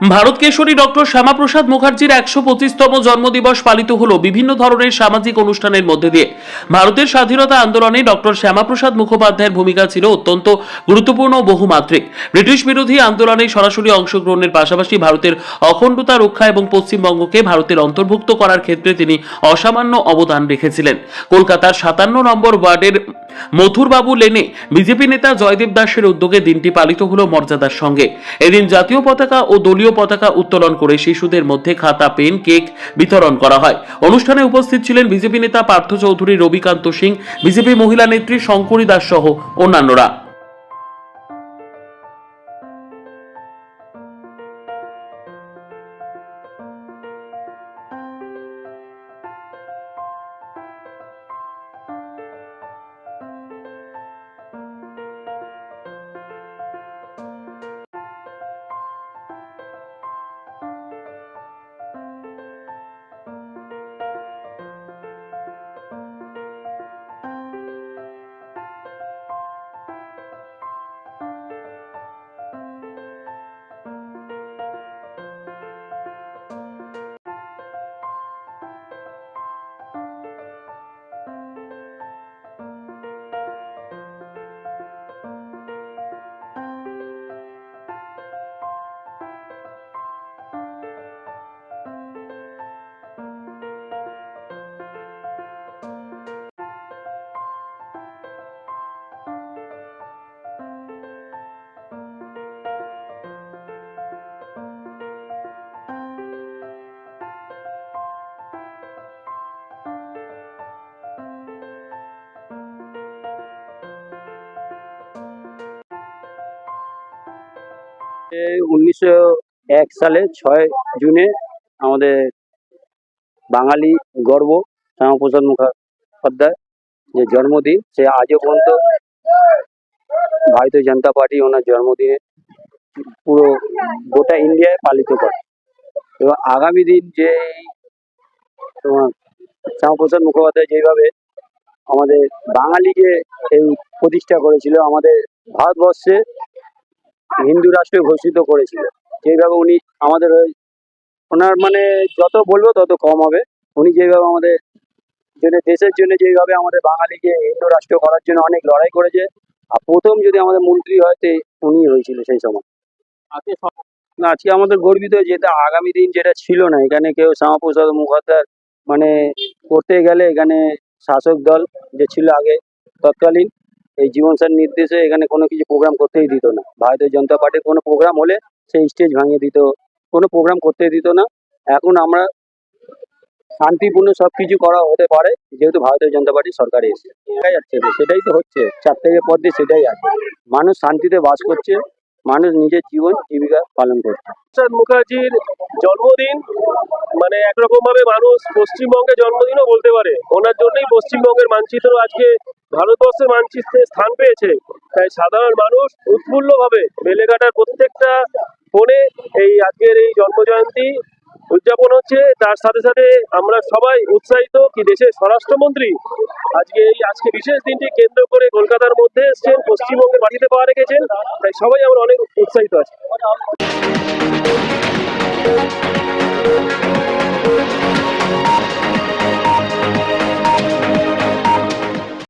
Bharat Keshari doctor Shyamaprasad মুখার্জির ১২৫তম জন্মদিবস পালিত হলো বিভিন্ন ধরনের সামাজিক অনুষ্ঠানের মধ্যে দিয়ে। ভারতের স্বাধীনতা আন্দোলনে ডক্টর শ্যামাপ্রসাদ মুখোপাধ্যায়ের ভূমিকা ছিল অত্যন্ত গুরুত্বপূর্ণ ও বহুমাত্রিক। ব্রিটিশ বিরোধী আন্দোলনে সরাসরি অংশগ্রহণের পাশাপাশি ভারতের অখণ্ডতা রক্ষা এবং পশ্চিমবঙ্গকে ভারতের অন্তর্ভুক্ত করার ক্ষেত্রে তিনি অসামান্য অবদান রেখেছিলেন। কলকাতার ৫৭ নম্বর ওয়ার্ডের মথুরবাবু লেনে বিজেপি নেতা জয়দেব দাসের উদ্যোগে দিনটি পালিত হলো মর্যাদার সঙ্গে। এদিন জাতীয় পতাকা ও দলীয় পতাকা উত্তোলন করে শিশুদের মধ্যে খাতা, পেন, কেক বিতরণ করা হয়। অনুষ্ঠানে উপস্থিত ছিলেন বিজেপি নেতা পার্থ চৌধুরী, রবিকান্ত সিং, বিজেপি মহিলা নেত্রী শঙ্করী দাস সহ অন্যান্যরা। এই ১৯০১ সালে ৬ জুনে আমাদের বাঙালি গর্ব শ্যামাপ্রসাদ মুখোপাধ্যায় যে জন্মদিন, সে আজও পর্যন্ত ভারতীয় জনতা পার্টি ওনার জন্মদিনে পুরো গোটা ইন্ডিয়ায় পালিত করে। এবং আগামী দিন যে তোমার শ্যামাপ্রসাদ মুখোপাধ্যায় যেভাবে আমাদের বাঙালিকে এই প্রতিষ্ঠা করেছিল, আমাদের ভারতবর্ষে হিন্দু রাষ্ট্র ঘোষিত করেছিল, যেভাবে উনি আমাদের ওনার মানে যত বলবো তত কম হবে। উনি যেভাবে আমাদের জন্য, দেশের জন্য যেভাবে আমাদের বাঙালিকে হিন্দু রাষ্ট্র করার জন্য অনেক লড়াই করেছে। আর প্রথম যদি আমাদের মন্ত্রী হয় তো উনি হয়েছিল সেই সময়। না, আজকে আমাদের গর্বিত, যেটা আগামী দিন যেটা ছিল না, এখানে কেউ শ্যামাপ্রসাদ মুখোপাধ্যায় মানে করতে গেলে এখানে শাসক দল যে ছিল আগে তৎকালীন, এই জীবন স্যার নির্দেশে এখানে কোনো কিছু প্রোগ্রাম করতেই দিত না। ভারতীয় জনতা পার্টির কোনো প্রোগ্রাম হলে সেই স্টেজ ভাঙিয়ে দিত, কোনো প্রোগ্রাম করতে দিত না। এখন আমরা শান্তিপূর্ণ সবকিছু করা হতে পারে, যেহেতু ভারতীয় জনতা পার্টি সরকারে এসেছে। সেটাই আছে, সেটাই তো হচ্ছে ৪ তারিখের পর দিয়ে সেটাই আছে। মানুষ শান্তিতে বাস করছে, মানুষ নিজের জীবন জীবিকা পালন করছে। প্রসাদ মুখার্জির জন্মদিন মানে একরকম ভাবে মানুষ পশ্চিমবঙ্গের জন্মদিনও বলতে পারে। ওনার জন্যই পশ্চিমবঙ্গের মানচিত্র আজকে ভারতবর্ষের মানচিত্রে স্থান পেয়েছে। তাই সাধারণ মানুষ উৎফুল্ল ভাবে বেলেঘাটার প্রত্যেকটা কোণে এই আজকের এই জন্মজয়ন্তী উদযাপন হচ্ছে। তার সাথে সাথে আমরা সবাই উৎসাহিত কি দেশের স্বরাষ্ট্রমন্ত্রী আজকে বিশেষ দিনটি কেন্দ্র করে কলকাতার মধ্যে এসছেন, পশ্চিমবঙ্গে মাটিতে পা রেখেছেন। তাই সবাই আমরা অনেক উৎসাহিত আছি।